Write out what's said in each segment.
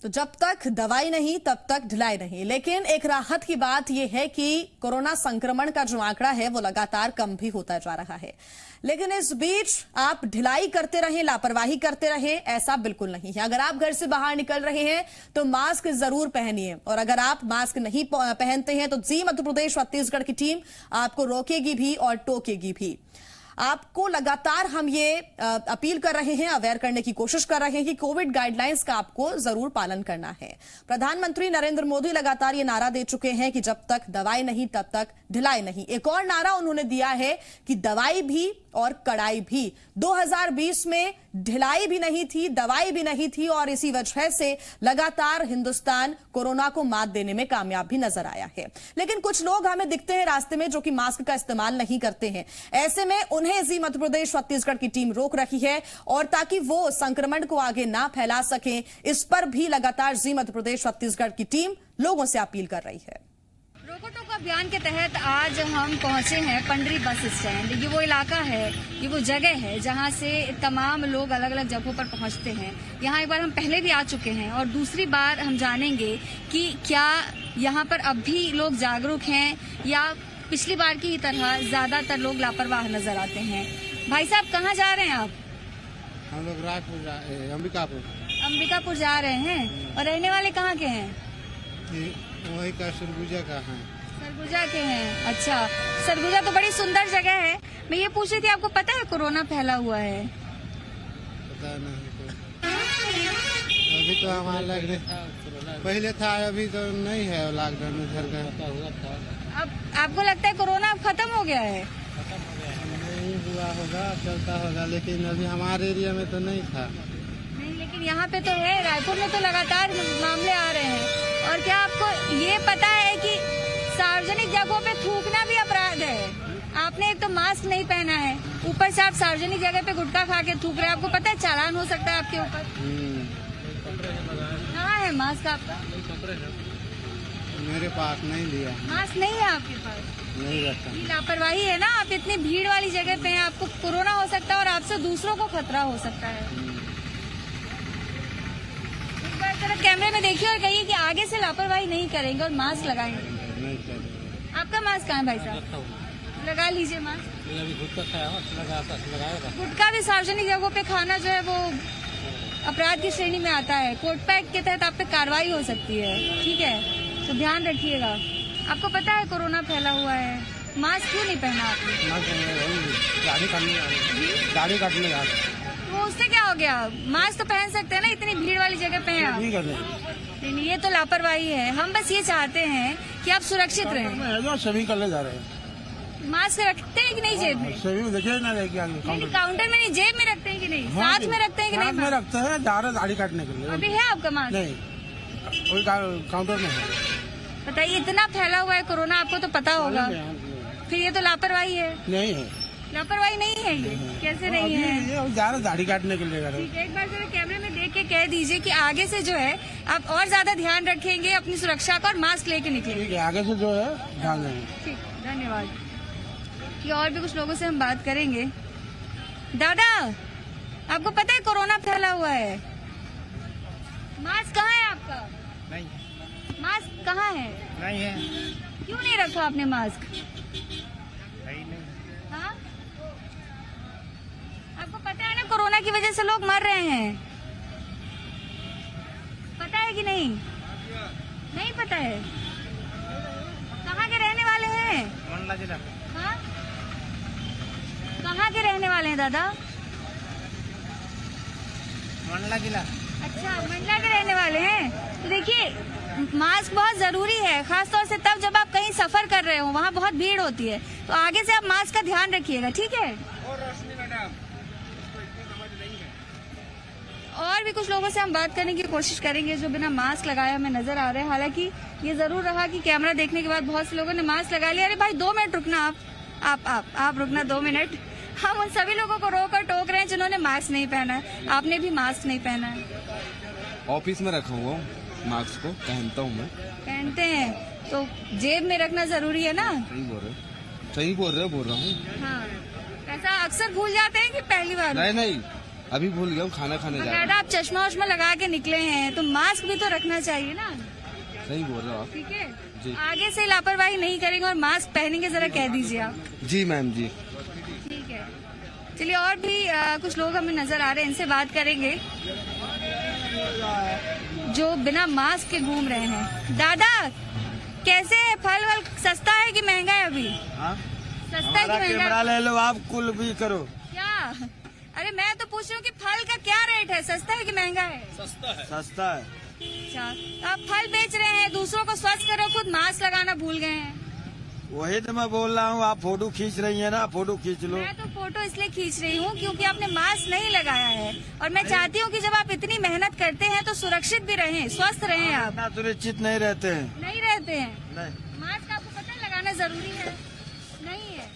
तो जब तक दवाई नहीं तब तक ढिलाई नहीं। लेकिन एक राहत की बात यह है कि कोरोना संक्रमण का जो आंकड़ा है वो लगातार कम भी होता जा रहा है। लेकिन इस बीच आप ढिलाई करते रहें, लापरवाही करते रहें, ऐसा बिल्कुल नहीं है। अगर आप घर से बाहर निकल रहे हैं तो मास्क जरूर पहनिए, और अगर आप मास्क नहीं पहनते हैं तो जी मध्य प्रदेश छत्तीसगढ़ की टीम आपको रोकेगी भी और टोकेगी भी। आपको लगातार हम ये अपील कर रहे हैं, अवेयर करने की कोशिश कर रहे हैं कि कोविड गाइडलाइंस का आपको जरूर पालन करना है। प्रधानमंत्री नरेंद्र मोदी लगातार ये नारा दे चुके हैं कि जब तक दवाई नहीं तब तक ढिलाई नहीं। एक और नारा उन्होंने दिया है कि दवाई भी और कड़ाई भी। 2020 में ढिलाई भी नहीं थी, दवाई भी नहीं थी, और इसी वजह से लगातार हिंदुस्तान कोरोना को मात देने में कामयाब भी नजर आया है। लेकिन कुछ लोग हमें दिखते हैं रास्ते में जो कि मास्क का इस्तेमाल नहीं करते हैं। ऐसे में उन्हें जी मध्य प्रदेश छत्तीसगढ़ की टीम रोक रही है, और ताकि वो संक्रमण को आगे ना फैला सकें, इस पर भी लगातार जी मध्य प्रदेश छत्तीसगढ़ की टीम लोगों से अपील कर रही है। रोको टोको अभियान के तहत आज हम पहुंचे हैं पंडरी बस स्टैंड। ये वो इलाका है, ये वो जगह है जहां से तमाम लोग अलग अलग जगहों पर पहुंचते हैं। यहाँ एक बार हम पहले भी आ चुके हैं और दूसरी बार हम जानेंगे कि क्या यहाँ पर अब भी लोग जागरूक हैं या पिछली बार की तरह ज्यादातर लोग लापरवाह नजर आते हैं। भाई साहब, कहाँ जा रहे हैं आप? हम लोग रायपुर अंबिकापुर जा रहे हैं। और रहने वाले कहाँ के हैं? वही का सरगुजा का है। सरगुजा के हैं। अच्छा, सरगुजा तो बड़ी सुंदर जगह है। मैं ये पूछ रही थी, आपको पता है कोरोना फैला हुआ है? पता नहीं तो। अभी तो हमारा लॉकडाउन पहले था, अभी तो नहीं है लॉकडाउन इधर का। अब आपको लगता है कोरोना अब खत्म हो गया है? नहीं हुआ होगा, चलता होगा, लेकिन अभी हमारे एरिया में तो नहीं था। नहीं, लेकिन यहाँ पे तो है। रायपुर में तो लगातार मामले आ रहे हैं। और क्या आपको ये पता है कि सार्वजनिक जगहों पे थूकना भी अपराध है? आपने एक तो मास्क नहीं पहना है, ऊपर से आप सार्वजनिक जगह पे गुटखा खा के थूक रहे हैं। आपको पता है चालान हो सकता है आपके ऊपर। कहाँ है मास्क आपका? मेरे पास नहीं लिया। मास्क नहीं है आपके पास? नहीं रखा। ये लापरवाही है ना। आप इतनी भीड़ वाली जगह पे हैं, आपको कोरोना हो सकता है और आपसे दूसरों को खतरा हो सकता है। कैमरे में देखिए और कहिए कि आगे से लापरवाही नहीं करेंगे और मास्क लगाएंगे। नहीं करेंगे। आपका मास्क कहाँ है भाई साहब? लगा लीजिए मास्क। गुटखा भी सार्वजनिक जगहों पे खाना जो है वो अपराध की श्रेणी में आता है। कोर्ट पैक्ट के तहत आप पे कार्रवाई हो सकती है। ठीक है, तो ध्यान रखिएगा। आपको पता है कोरोना फैला हुआ है, मास्क क्यों नहीं पहना आपने? गाड़ी काटने जा वो उससे क्या हो गया? मास्क तो पहन सकते हैं ना, इतनी भीड़ वाली जगह पे हैं आप। नहीं, ये तो लापरवाही है। हम बस ये चाहते हैं कि आप सुरक्षित रहें। सभी कर ले जा रहे हैं। मास्क रखते हैं कि नहीं जेब में? सभी देखिए ना, काउंटर में नहीं, जेब में रखते हैं कि नहीं? साथ में रखते हैं कि नहीं? में रखते हैं, जा रहे दाढ़ी काटने के लिए। अभी है आपका मास्क? नहीं, वही काउंटर में है। बताइए, इतना फैला हुआ है कोरोना, आपको तो पता होगा। फिर ये तो लापरवाही है। नहीं है, लापरवाही नहीं है। ये कैसे नहीं है? जा रहे दाढ़ी काटने के लिए। ठीक है, एक बार जरा कैमरे में देख के कह दीजिए कि आगे से जो है आप और ज्यादा ध्यान रखेंगे अपनी सुरक्षा का और मास्क लेके निकलेंगे। ठीक है, आगे से जो है ध्यान देंगे। ठीक, धन्यवाद। कि और भी कुछ लोगों से हम बात करेंगे। दादा, आपको पता है कोरोना फैला हुआ है? मास्क कहाँ है आपका? नहीं, मास्क कहाँ है? नहीं है। क्यों नहीं रखा आपने मास्क? हाँ, आपको पता है ना कोरोना की वजह से लोग मर रहे हैं। पता है कि नहीं? नहीं पता है। कहाँ के रहने वाले हैं? मंडला जिला। हाँ, कहाँ के रहने वाले हैं दादा? मंडला जिला। अच्छा, मंडला के रहने वाले हैं। तो देखिए, मास्क बहुत जरूरी है, खासतौर से तब जब आप कहीं सफर कर रहे हो, वहाँ बहुत भीड़ होती है। तो आगे से आप मास्क का ध्यान रखिएगा, ठीक है? और भी कुछ लोगों से हम बात करने की कोशिश करेंगे जो बिना मास्क लगाए हमें नजर आ रहे हैं। हालांकि ये जरूर रहा कि कैमरा देखने के बाद बहुत से लोगों ने मास्क लगा लिया। अरे भाई, 2 मिनट रुकना। आप रुकना 2 मिनट। हम उन सभी लोगों को रोकर टोक रहे हैं जिन्होंने मास्क नहीं पहना है। आपने भी मास्क नहीं पहना है। ऑफिस में रखा हुआ मास्क को पहनता हूँ मैं। पहनते हैं तो जेब में रखना जरूरी है ना? सही बोल रहे हो, बोल रहा हूँ। हाँ, ऐसा अक्सर भूल जाते हैं कि पहली बार? नहीं, अभी भूल गया हूँ, खाना खाने जा रहा बकायदा आप चश्मा वश्मा लगा के निकले हैं तो मास्क भी तो रखना चाहिए ना। हूँ। सही बोल रहे हो आप। ठीक है, जी। आगे से लापरवाही नहीं करेंगे और मास्क पहनेंगे, जरा कह दीजिए आप। जी मैम जी। ठीक है, चलिए और भी कुछ लोग हमें नजर आ रहे हैं, इनसे बात करेंगे जो बिना मास्क के घूम रहे हैं। दादा कैसे है, फल वल सस्ता है कि महंगा है अभी? सस्ता है कि महंगा? कैमरा ले लो आप, कुल भी करो। क्या? अरे मैं तो पूछ रही हूँ कि फल का क्या रेट है, सस्ता है कि महंगा है? सस्ता है। अच्छा, तो आप फल बेच रहे हैं, दूसरों को स्वस्थ करो, खुद मास्क लगाना भूल गए हैं। वही तो मैं बोल रहा हूँ, आप फोटो खींच रही है ना, फोटो खींच लो। मैं तो फोटो इसलिए खींच रही हूँ क्योंकि आपने मास्क नहीं लगाया है और मैं चाहती हूँ कि जब आप इतनी मेहनत करते हैं तो सुरक्षित भी रहें, स्वस्थ रहें। आप इतना सुरक्षित नहीं रहते हैं। नहीं रहते हैं। नहीं, मास्क आपको पता है लगाना जरूरी है? नहीं है।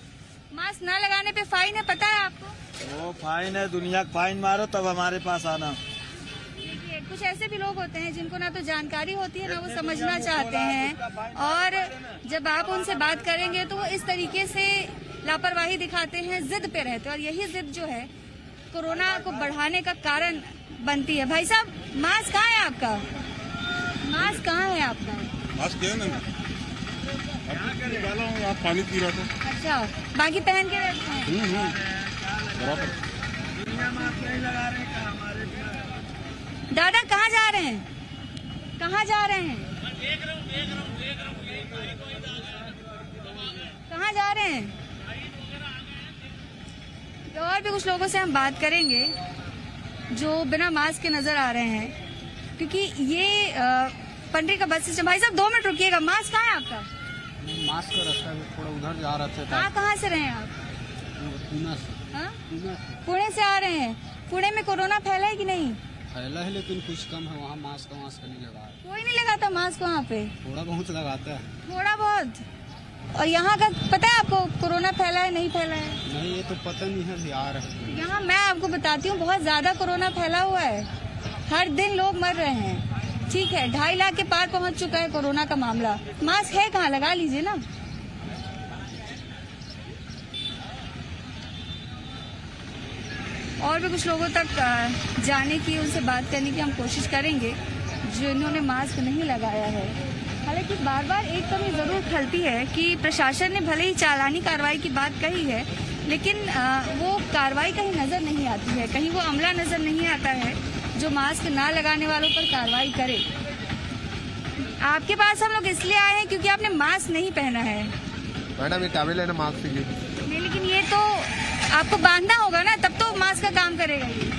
मास्क ना लगाने पे फाइन है, पता है आपको? वो फाइन है, दुनिया का फाइन मारो तब हमारे पास आना। देखिए, कुछ ऐसे भी लोग होते हैं जिनको ना तो जानकारी होती है ना वो समझना चाहते हैं, और जब आप उनसे बात करेंगे तो वो इस तरीके से लापरवाही दिखाते हैं, जिद पे रहते हैं, और यही जिद जो है कोरोना को बढ़ाने का कारण बनती है। भाई साहब, मास्क कहाँ है आपका? मास्क कहाँ है आपका? मास्क है ना, निकाला हूँ, आप पानी पी रहा था। अच्छा, बाकी पहन के रहते हैं। बराबर। दादा कहाँ जा रहे हैं? कहाँ जा रहे हैं? कहाँ जा रहे हैं? तो और भी कुछ लोगों से हम बात करेंगे जो बिना मास्क के नजर आ रहे हैं, क्योंकि ये पंडरी का बस स्टैंड। भाई साहब 2 मिनट रुकिएगा, मास्क कहाँ है आपका? मास्क का रास्ता में थोड़ा उधर जा रहा था। कहाँ से रहे हैं आप? पूना से। हाँ? पुणे से आ रहे हैं। पुणे में कोरोना फैला है कि नहीं? फैला है लेकिन कुछ कम है, वहाँ मास्क नहीं लगा है। कोई नहीं लगाता मास्क वहाँ पे? थोड़ा बहुत लगाता है। थोड़ा बहुत। और यहाँ का पता है आपको, कोरोना फैला है नहीं फैला है? नहीं, ये तो पता नहीं है यार। यहाँ मैं आपको बताती हूँ, बहुत ज्यादा कोरोना फैला हुआ है, हर दिन लोग मर रहे हैं। ठीक है, 2.5 लाख के पार पहुँच चुका है कोरोना का मामला। मास्क है कहाँ, लगा लीजिए ना। और भी कुछ लोगों तक जाने की, उनसे बात करने की हम कोशिश करेंगे जो इन्होंने मास्क नहीं लगाया है। हालांकि बार बार एक कमी जरूर खलती है कि प्रशासन ने भले ही चालानी कार्रवाई की बात कही है, लेकिन वो कार्रवाई कहीं नजर नहीं आती है, कहीं वो अमला नजर नहीं आता है जो मास्क ना लगाने वालों पर कार्रवाई करे। आपके पास हम लोग इसलिए आए हैं क्योंकि आपने मास्क नहीं पहना है। मैडम ये टैबलेट लेना मास्क की। नहीं, लेकिन ये तो आपको बांधना होगा ना, तब तो मास्क का काम करेगा ये।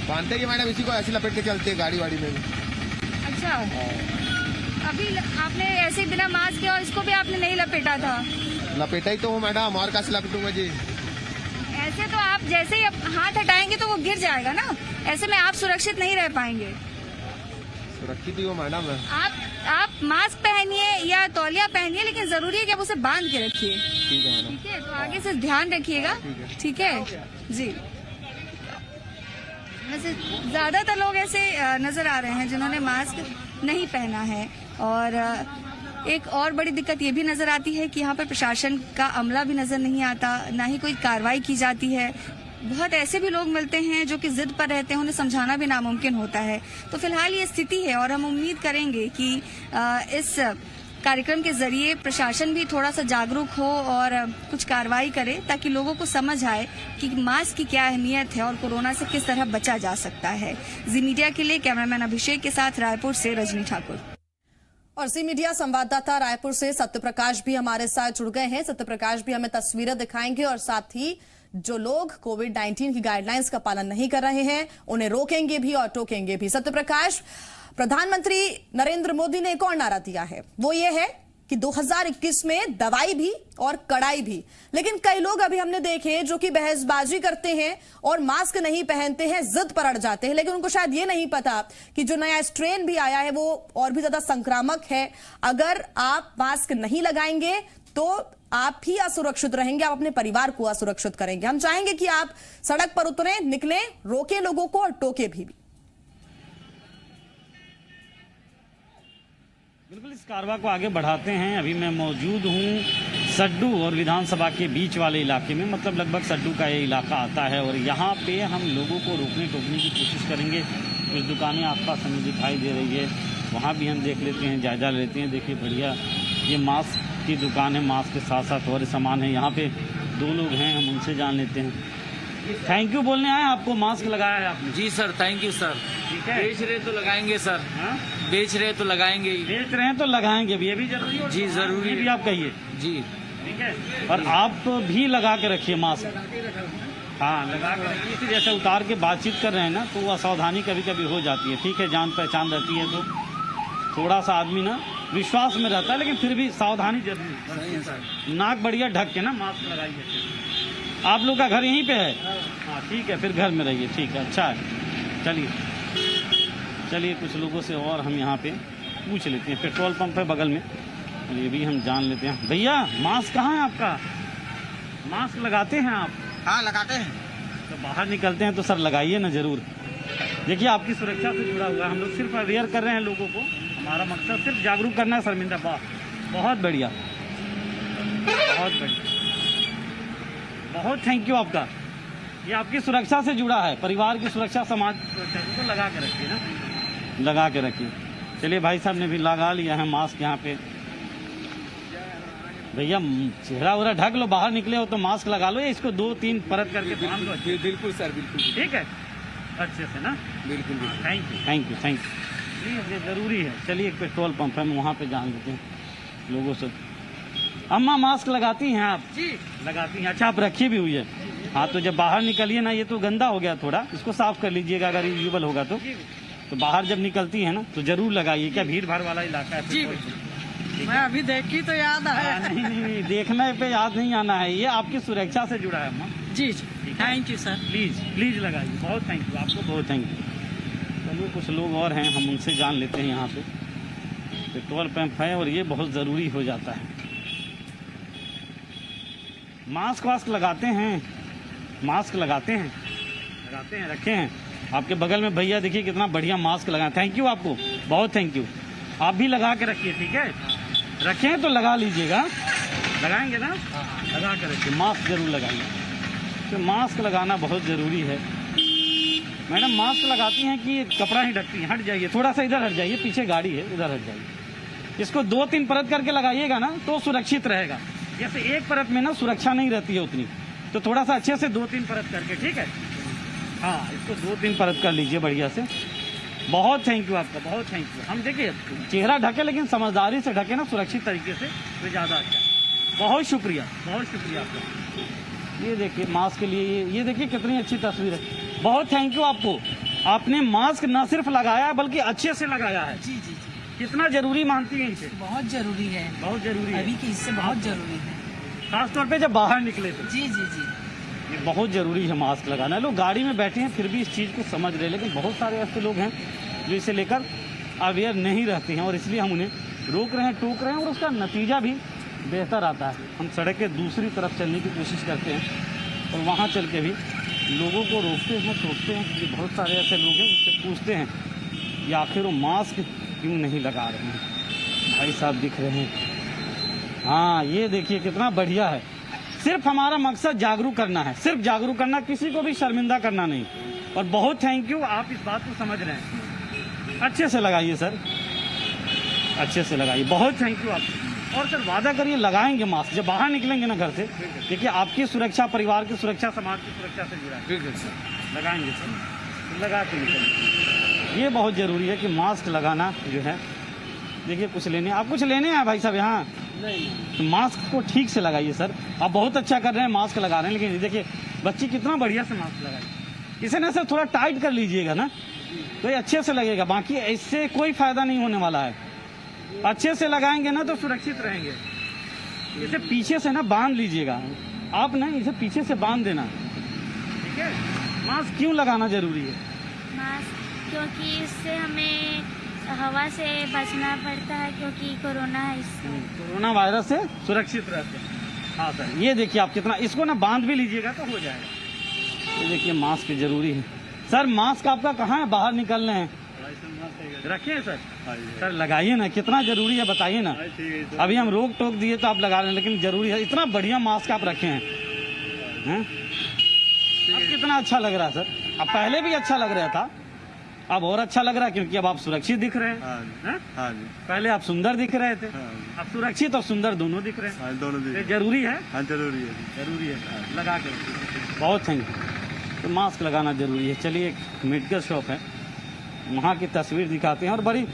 बांधते कि मैडम इसी को ऐसे लपेट के चलते हैं गाड़ी वाड़ी में भी। अच्छा, अभी आपने ऐसे बिना मास्क के, और इसको भी आपने नहीं लपेटा था? लपेटा ही तो हूँ मैडम, और कैसे लपेटूंगा जी? ऐसे तो आप जैसे ही हाथ हटाएंगे तो वो गिर जाएगा ना, ऐसे में आप सुरक्षित नहीं रह पाएंगे। सुरक्षित ही हो मैडम। आप मास्क पहनिए या तौलिया पहनिए, लेकिन जरूरी है कि आप उसे बांध के रखिए। ठीक है मैडम। ठीक है, तो आगे से ध्यान रखिएगा। ठीक है जी। वैसे ज्यादातर लोग ऐसे नजर आ रहे हैं जिन्होंने मास्क नहीं पहना है, और एक और बड़ी दिक्कत ये भी नजर आती है कि यहाँ पर प्रशासन का अमला भी नजर नहीं आता, ना ही कोई कार्रवाई की जाती है। बहुत ऐसे भी लोग मिलते हैं जो कि जिद पर रहते हैं, उन्हें समझाना भी नामुमकिन होता है। तो फिलहाल ये स्थिति है, और हम उम्मीद करेंगे कि इस कार्यक्रम के जरिए प्रशासन भी थोड़ा सा जागरूक हो और कुछ कार्रवाई करे, ताकि लोगों को समझ आए कि मास्क की क्या अहमियत है और कोरोना से किस तरह बचा जा सकता है। जी मीडिया के लिए कैमरामैन अभिषेक के साथ रायपुर से रजनी ठाकुर। और जी मीडिया संवाददाता रायपुर से सत्यप्रकाश भी हमारे साथ जुड़ गए हैं। सत्यप्रकाश भी हमें तस्वीरें दिखाएंगे, और साथ ही जो लोग कोविड-19 की गाइडलाइंस का पालन नहीं कर रहे हैं उन्हें रोकेंगे भी और टोकेंगे भी। सत्यप्रकाश, प्रधानमंत्री नरेंद्र मोदी ने एक और नारा दिया है, वो ये है कि 2021 में दवाई भी और कड़ाई भी। लेकिन कई लोग अभी हमने देखे जो कि बहसबाजी करते हैं और मास्क नहीं पहनते हैं, जिद पर अड़ जाते हैं, लेकिन उनको शायद ये नहीं पता कि जो नया स्ट्रेन भी आया है वो और भी ज्यादा संक्रामक है। अगर आप मास्क नहीं लगाएंगे तो आप ही असुरक्षित रहेंगे, आप अपने परिवार को असुरक्षित करेंगे। हम चाहेंगे कि आप सड़क पर उतरें, निकलें, रोकें लोगों को और टोके भी। बिल्कुल, इस कार्रवाई को आगे बढ़ाते हैं। अभी मैं मौजूद हूं सड्डू और विधानसभा के बीच वाले इलाके में, मतलब लगभग सड्डू का ये इलाका आता है। और यहाँ पे हम लोगों को रोकने टोकने की कोशिश करेंगे। कुछ दुकानें आसपास हमें दिखाई दे रही है, वहाँ भी हम देख लेते हैं, जायजा लेते हैं। देखिए बढ़िया, ये मास्क की दुकान है, मास्क के साथ साथ और सामान है। यहाँ पे 2 लोग हैं, हम उनसे जान लेते हैं। थैंक यू बोलने आए, आपको मास्क लगाया है आपने? जी सर, थैंक यू सर। ठीक है, बेच रहे तो लगाएंगे सर। हाँ? बेच रहे तो लगाएंगे ही। बेच रहे हैं तो लगाएंगे भी, ये भी जरूरी है। जी जरूरी ये भी आप कहिए। जी ठीक है, और आप भी लगा के रखिए मास्क। हाँ, लगा के रखिए। जैसे उतार के बातचीत कर रहे हैं ना, तो असावधानी कभी कभी हो जाती है। ठीक है, जान पहचान रहती है तो थोड़ा सा आदमी ना विश्वास में रहता है, लेकिन फिर भी सावधानी जरूरी है। नाक बढ़िया ढक के ना मास्क लगाइए। आप लोग का घर यहीं पे है? हाँ ठीक है, फिर घर में रहिए। ठीक है, अच्छा है। चलिए कुछ लोगों से और हम यहाँ पे पूछ लेते हैं। पेट्रोल पंप है बगल में, और ये भी हम जान लेते हैं। भैया मास्क कहाँ है आपका? मास्क लगाते हैं आप? हाँ लगाते हैं। तो बाहर निकलते हैं तो सर लगाइए ना जरूर। देखिए आपकी सुरक्षा से जुड़ा हुआ है, हम लोग सिर्फ अवेयर कर रहे हैं लोगों को। हमारा मकसद सिर्फ जागरूक करना है शर्मिंदा। बहुत बढ़िया, बहुत बढ़िया, बहुत थैंक यू आपका। ये आपकी सुरक्षा से जुड़ा है, परिवार की सुरक्षा, समाज की सुरक्षा। तो लगा के रखिए ना, लगा के रखिए। चलिए भाई साहब ने भी लगा लिया है मास्क यहाँ पे। भैया चेहरा वगैरह ढक लो, बाहर निकले हो तो मास्क लगा लो, या इसको 2-3 परत करके बांध लो। बिल्कुल सर, बिल्कुल ठीक है, अच्छे से ना। बिल्कुल। Thank you, thank you, thank you. ये जरूरी है। चलिए एक पेट्रोल पंप है, हम वहाँ पे जान लेते हैं लोगों से। अम्मा मास्क लगाती हैं आप? जी लगाती हैं। अच्छा, आप रखी भी हुई है? हाँ, तो जब बाहर निकलिए ना, ये तो गंदा हो गया थोड़ा, इसको साफ कर लीजिएगा अगर यूजेबल होगा तो बाहर जब निकलती है ना तो जरूर लगाइए। क्या भीड़ भाड़ वाला इलाका है? जी मैं अभी देखी तो याद आया। नहीं, देखने पे याद नहीं आना है, ये आपकी सुरक्षा से जुड़ा है अम्मा। जी थैंक यू सर। प्लीज लगाइए। बहुत थैंक यू आपको, बहुत थैंक यू। चलिए कुछ लोग और हैं, हम उनसे जान लेते हैं। यहाँ पे पेट्रोल पंप है और ये बहुत ज़रूरी हो जाता है। मास्क वास्क लगाते हैं? मास्क लगाते हैं, रखे हैं। आपके बगल में भैया देखिए कितना बढ़िया मास्क लगाए। थैंक यू आपको, बहुत थैंक यू। आप भी लगा के रखिए। ठीक है, रखें तो लगा लीजिएगा। लगाएंगे ना? लगा के रखिए, मास्क जरूर लगाइए। तो मास्क लगाना बहुत ज़रूरी है। मैडम मास्क लगाती हैं कि कपड़ा ही ढकती हैं? हट जाइए, थोड़ा सा इधर हट जाइए, पीछे गाड़ी है, इधर हट जाइए। इसको 2-3 परत करके लगाइएगा ना तो सुरक्षित रहेगा। जैसे एक परत में ना सुरक्षा नहीं रहती है उतनी, तो थोड़ा सा अच्छे से 2-3 परत करके। ठीक है, हाँ, इसको 2-3 परत कर लीजिए बढ़िया से। बहुत थैंक यू आपका, बहुत थैंक यू। हम देखिए चेहरा ढके, लेकिन समझदारी से ढके ना, सुरक्षित तरीके से, तो ज़्यादा अच्छा। बहुत शुक्रिया आपका। ये देखिए मास्क के लिए, ये देखिए कितनी अच्छी तस्वीर है। बहुत थैंक यू आपको। आपने मास्क न सिर्फ लगाया है बल्कि अच्छे से लगाया है। जी। कितना जरूरी मानती है इसे? बहुत जरूरी है, बहुत जरूरी है अभी की इससे बहुत जरूरी है, खासतौर पे जब बाहर निकले तो। जी। ये बहुत जरूरी है मास्क लगाना। लोग गाड़ी में बैठे हैं फिर भी इस चीज़ को समझ रहे, लेकिन बहुत सारे ऐसे लोग हैं जो इसे लेकर अवेयर नहीं रहते हैं, और इसलिए हम उन्हें रोक रहे हैं, टोक रहे हैं, और उसका नतीजा भी बेहतर आता है। हम सड़क के दूसरी तरफ चलने की कोशिश करते हैं और वहाँ चल के भी लोगों को रोकते हैं, टोकते हैं। क्योंकि बहुत सारे ऐसे लोग हैं जिससे पूछते हैं कि आखिर वो मास्क क्यों नहीं लगा रहे हैं। भाई साहब दिख रहे हैं, हाँ ये देखिए कितना बढ़िया है। सिर्फ हमारा मकसद जागरूक करना है, सिर्फ जागरूक करना, किसी को भी शर्मिंदा करना नहीं। और बहुत थैंक यू, आप इस बात को समझ रहे हैं। अच्छे से लगाइए सर, अच्छे से लगाइए। बहुत थैंक यू आपको। और सर वादा करिए लगाएंगे मास्क जब बाहर निकलेंगे ना घर से। देखिए आपकी सुरक्षा, परिवार की सुरक्षा, समाज की सुरक्षा से जुड़ा है। ठीक है सर, लगाएंगे सर, लगा के निकलेंगे। ये बहुत ज़रूरी है कि मास्क लगाना जो है। देखिए कुछ लेने, आप कुछ लेने हैं भाई साहब यहाँ? नहीं। तो मास्क को ठीक से लगाइए सर। आप बहुत अच्छा कर रहे हैं, मास्क लगा रहे हैं, लेकिन देखिए बच्ची कितना बढ़िया से मास्क लगाई। इसे ना सर थोड़ा टाइट कर लीजिएगा ना तो ये अच्छे से लगेगा। बाकी इससे कोई फायदा नहीं होने वाला है। अच्छे से लगाएंगे ना तो सुरक्षित रहेंगे। इसे पीछे से ना बांध लीजिएगा आप, ना इसे पीछे से बांध देना। ठीक है, मास्क क्यों लगाना जरूरी है? मास्क क्योंकि इससे हमें हवा से बचना पड़ता है, क्योंकि कोरोना है, इससे कोरोना वायरस से सुरक्षित रहते हैं। हाँ सर, ये देखिए आप कितना, इसको ना बांध भी लीजिएगा तो हो जाएगा। ये देखिए मास्क जरूरी है। सर मास्क आपका कहाँ है? बाहर निकलने हैं। रखे हैं सर? सर लगाइए ना, कितना जरूरी है बताइए ना। अभी हम रोक टोक दिए तो आप लगा रहे हैं, लेकिन जरूरी है। इतना बढ़िया मास्क आप रखे हैं, अब कितना अच्छा लग रहा है सर। अब पहले भी अच्छा लग रहा था, अब और अच्छा लग रहा है, क्योंकि अब आप सुरक्षित दिख रहे हैं। पहले आप सुंदर दिख रहे थे, अब सुरक्षित और सुंदर दोनों दिख रहे हैं। दोनों ये जरूरी है। जरूरी है, जरूरी है, लगा के बहुत थैंक यू। तो मास्क लगाना जरूरी है। चलिए, एक मेडिकल शॉप है, वहाँ की तस्वीर दिखाते हैं, और बड़ी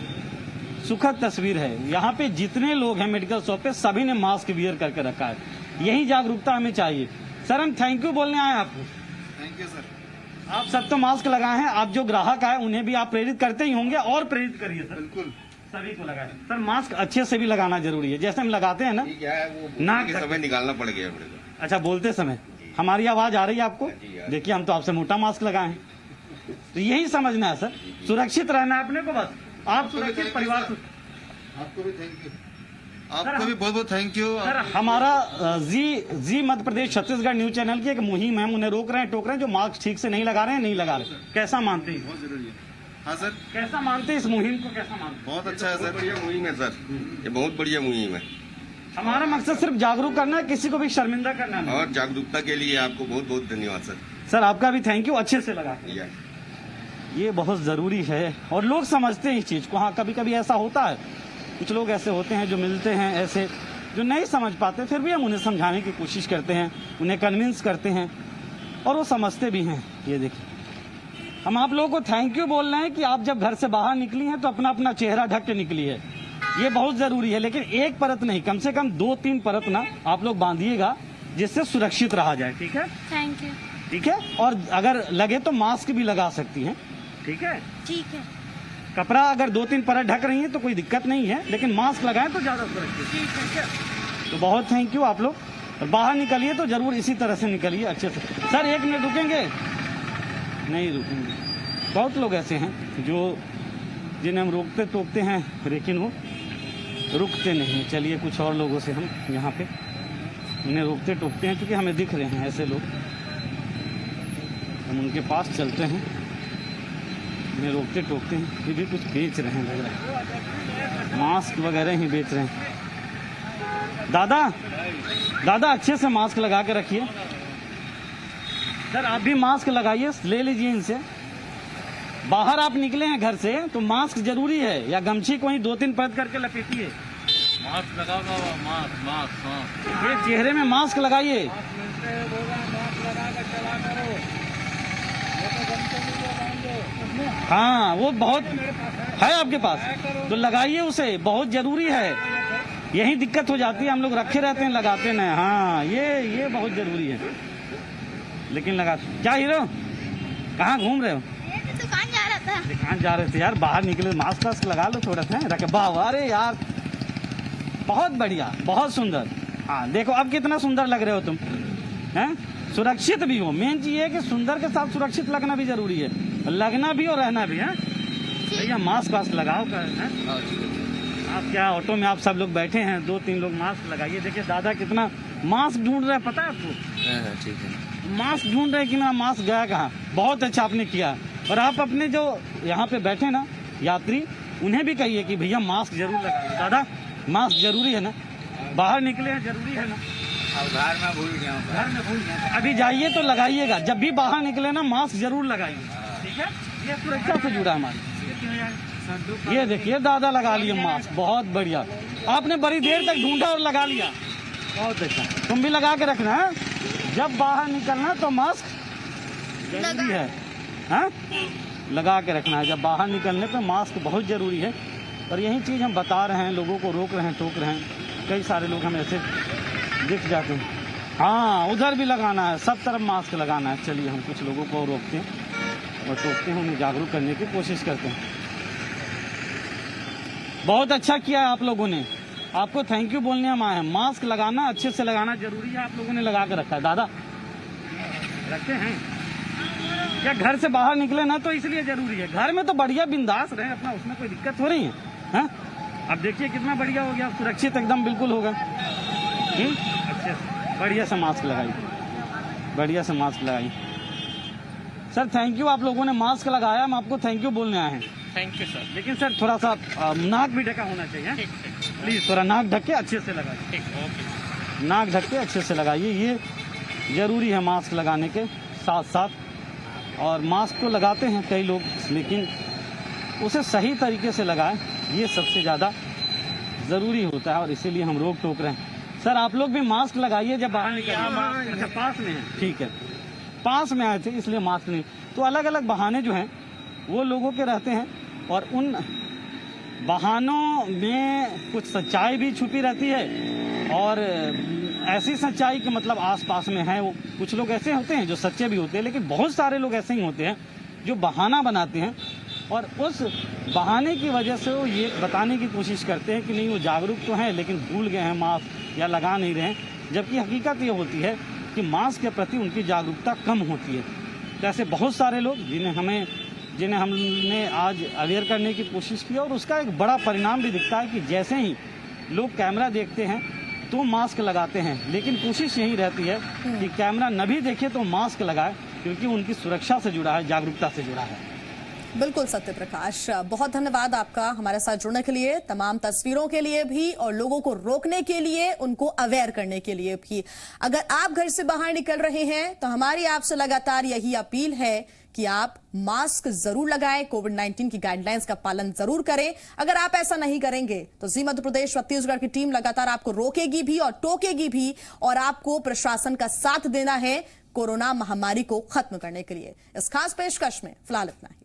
सुखद तस्वीर है। यहाँ पे जितने लोग हैं मेडिकल शॉप पे, सभी ने मास्क वियर करके रखा है। यही जागरूकता हमें चाहिए। सर, हम थैंक यू बोलने आए आपको। Thank you sir. आप सब तो मास्क लगाए हैं, आप जो ग्राहक आए उन्हें भी आप प्रेरित करते ही होंगे, और प्रेरित करिए सर। बिल्कुल, सभी को लगाए। सर, मास्क अच्छे से भी लगाना जरूरी है, जैसे हम लगाते हैं ना, नाक के समय निकालना पड़ गया मेरे को। अच्छा, बोलते समय हमारी आवाज आ रही है आपको? देखिए, हम तो आपसे मोटा मास्क लगाए हैं, तो यही समझना है सर, सुरक्षित रहना है अपने को, बस आप सुरक्षित, परिवार। आपको भी थैंक यू, आपको भी बहुत बहुत थैंक यू। सर, हमारा जी मध्य प्रदेश छत्तीसगढ़ न्यूज चैनल की एक मुहिम है, उन्हें रोक रहे हैं, टोक रहे हैं, जो मास्क ठीक से नहीं लगा रहे हैं, नहीं लगा रहे। कैसा मानते हैं? बहुत जरूरी है। हाँ सर, कैसा मानते हैं इस मुहिम को? कैसा मानते हैं? बहुत अच्छा है सर, बढ़िया मुहिम है सर, ये बहुत बढ़िया मुहिम है। हमारा मकसद सिर्फ जागरूक करना है, किसी को भी शर्मिंदा करना नहीं। और जागरूकता के लिए आपको बहुत बहुत धन्यवाद सर। सर, आपका भी थैंक यू, अच्छे से लगा। ये बहुत जरूरी है, और लोग समझते हैं इस चीज को। हाँ, कभी कभी ऐसा होता है, कुछ लोग ऐसे होते हैं जो मिलते हैं ऐसे, जो नहीं समझ पाते, फिर भी हम उन्हें समझाने की कोशिश करते हैं, उन्हें कन्विंस करते हैं, और वो समझते भी हैं। ये देखिए, हम आप लोगों को थैंक यू बोल रहे हैं कि आप जब घर से बाहर निकली हैं तो अपना अपना चेहरा ढक के निकली है। ये बहुत जरूरी है, लेकिन एक परत नहीं, कम से कम 2-3 परत ना आप लोग बांधिएगा, जिससे सुरक्षित रहा जाए। ठीक है? Thank you. ठीक है, और अगर लगे तो मास्क भी लगा सकती हैं। ठीक है? ठीक है। कपड़ा अगर 2-3 परत ढक रही है तो कोई दिक्कत नहीं है, लेकिन मास्क लगाएं तो ज्यादा सुरक्षित। ठीक है? तो बहुत थैंक यू आप लोग, और बाहर निकलिए तो जरूर इसी तरह से निकलिए अच्छे से। सर, 1 मिनट रुकेंगे? नहीं रुकेंगे। बहुत लोग ऐसे हैं जो जिन्हें हम रोकते टोकते हैं, लेकिन वो रुकते नहीं। चलिए, कुछ और लोगों से हम यहाँ पे उन्हें रोकते टोकते हैं, क्योंकि हमें दिख रहे हैं ऐसे लोग, हम उनके पास चलते हैं, उन्हें रोकते टोकते हैं। ये भी कुछ बेच रहे हैं, लग रहा है मास्क वगैरह ही बेच रहे हैं। दादा अच्छे से मास्क लगा के रखिए। सर, आप भी मास्क लगाइए, ले लीजिए इनसे। बाहर आप निकले हैं घर से तो मास्क जरूरी है, या गमछी को ही 2-3 परत करके लपेटिए। मास्क लगाओ, मास्क। ये चेहरे में मास्क लगाइए। हाँ, वो बहुत है आपके पास तो लगाइए उसे, बहुत जरूरी है। यही दिक्कत हो जाती है, हम लोग रखे रहते हैं, लगाते नहीं। हाँ, ये बहुत जरूरी है, लेकिन लगा। क्या हीरो, कहाँ घूम रहे हो? दुकान जा रहा था। दुकान जा रहे थे यार, बाहर निकले, मास्क वास्क लगा लो थोड़ा सा, रखे। वाह, अरे यार बहुत बढ़िया, बहुत सुंदर। हाँ, देखो अब कितना सुंदर लग रहे हो तुम, हैं? सुरक्षित भी हो। मेन चीज है कि सुंदर के साथ सुरक्षित लगना भी जरूरी है, लगना भी और रहना भी है। भैया मास्क वास्क लगाओ है? आप क्या ऑटो में आप सब लोग बैठे हैं, 2-3 लोग मास्क लगाइए। देखिए दादा कितना मास्क ढूंढ रहे हैं, पता है आपको? ठीक है, मास्क ढूंढ रहे हैं कि मेरा मास्क गया कहाँ। बहुत अच्छा आपने किया। और आप अपने जो यहाँ पे बैठे ना यात्री, उन्हें भी कहिए कि भैया मास्क जरूर लगाइए। दादा, मास्क जरूरी है ना, बाहर निकले हैं जरूरी है ना। घर में भूल गया, अभी जाइए तो लगाइएगा, जब भी बाहर निकले ना मास्क जरूर लगाइए। ठीक है? ये सुरक्षा से जुड़ा हमारी। ये देखिए दादा लगा लिए मास्क, बहुत बढ़िया। आपने बड़ी देर तक ढूंढा और लगा लिया, बहुत अच्छा। तुम भी लगा के रखना है, जब बाहर निकलना तो मास्क जरूरी है। हाँ, लगा के रखना है, जब बाहर निकलने पे मास्क बहुत जरूरी है। और यही चीज हम बता रहे हैं, लोगों को रोक रहे हैं, टोक रहे हैं। कई सारे लोग हमें ऐसे दिख जाते हैं। हाँ, उधर भी लगाना है, सब तरफ मास्क लगाना है। चलिए, हम कुछ लोगों को रोकते हैं और टोकते हैं, उन्हें जागरूक करने की कोशिश करते हैं। बहुत अच्छा किया है आप लोगों ने, आपको थैंक यू बोलने हम आए हैं। मास्क लगाना, अच्छे से लगाना जरूरी है, आप लोगों ने लगा के रखा है। दादा रखते हैं या घर से बाहर निकले ना तो इसलिए जरूरी है। घर में तो बढ़िया बिंदास रहे अपना, उसमें कोई दिक्कत हो रही है। हाँ? अब देखिए कितना बढ़िया हो गया, सुरक्षित एकदम बिल्कुल होगा। अच्छे से बढ़िया से मास्क लगाइए, बढ़िया से मास्क लगाइए। सर थैंक यू, आप लोगों ने मास्क लगाया, हम आपको थैंक यू बोलने आए हैं। Thank you sir. लेकिन सर थोड़ा सा नाक भी ढका होना चाहिए, प्लीज थोड़ा नाक ढक के अच्छे से लगाइए। नाक ढक के अच्छे से लगाइए, ये जरूरी है मास्क लगाने के साथ साथ। और मास्क तो लगाते हैं कई लोग, लेकिन उसे सही तरीके से लगाएं, ये सबसे ज़्यादा ज़रूरी होता है और इसीलिए हम रोक टोक रहे हैं। सर आप लोग भी मास्क लगाइए जब बाहर निकलिए। अच्छा पास में है, ठीक है, पास में आए थे इसलिए मास्क नहीं। तो अलग अलग बहाने जो हैं वो लोगों के रहते हैं और उन बहानों में कुछ सच्चाई भी छुपी रहती है और ऐसी सच्चाई कि मतलब आसपास में है। वो कुछ लोग ऐसे होते हैं जो सच्चे भी होते हैं, लेकिन बहुत सारे लोग ऐसे ही होते हैं जो बहाना बनाते हैं और उस बहाने की वजह से वो ये बताने की कोशिश करते हैं कि नहीं वो जागरूक तो हैं लेकिन भूल गए हैं मास्क या लगा नहीं रहे हैं, जबकि हकीकत ये होती है कि मास्क के प्रति उनकी जागरूकता कम होती है। तो ऐसे बहुत सारे लोग जिन्हें हमने आज अवेयर करने की कोशिश की और उसका एक बड़ा परिणाम भी दिखता है कि जैसे ही लोग कैमरा देखते हैं तो मास्क लगाते हैं, लेकिन कोशिश यही रहती है कि कैमरा न भी देखे तो मास्क लगाए, क्योंकि उनकी सुरक्षा से जुड़ा है, जागरूकता से जुड़ा है। बिल्कुल सत्य प्रकाश, बहुत धन्यवाद आपका हमारे साथ जुड़ने के लिए, तमाम तस्वीरों के लिए भी और लोगों को रोकने के लिए, उनको अवेयर करने के लिए भी। अगर आप घर से बाहर निकल रहे हैं तो हमारी आपसे लगातार यही अपील है कि आप मास्क जरूर लगाएं, कोविड-19 की गाइडलाइंस का पालन जरूर करें। अगर आप ऐसा नहीं करेंगे तो जी मध्य प्रदेश छत्तीसगढ़ की टीम लगातार आपको रोकेगी भी और टोकेगी भी और आपको प्रशासन का साथ देना है कोरोना महामारी को खत्म करने के लिए। इस खास पेशकश में फिलहाल इतना ही।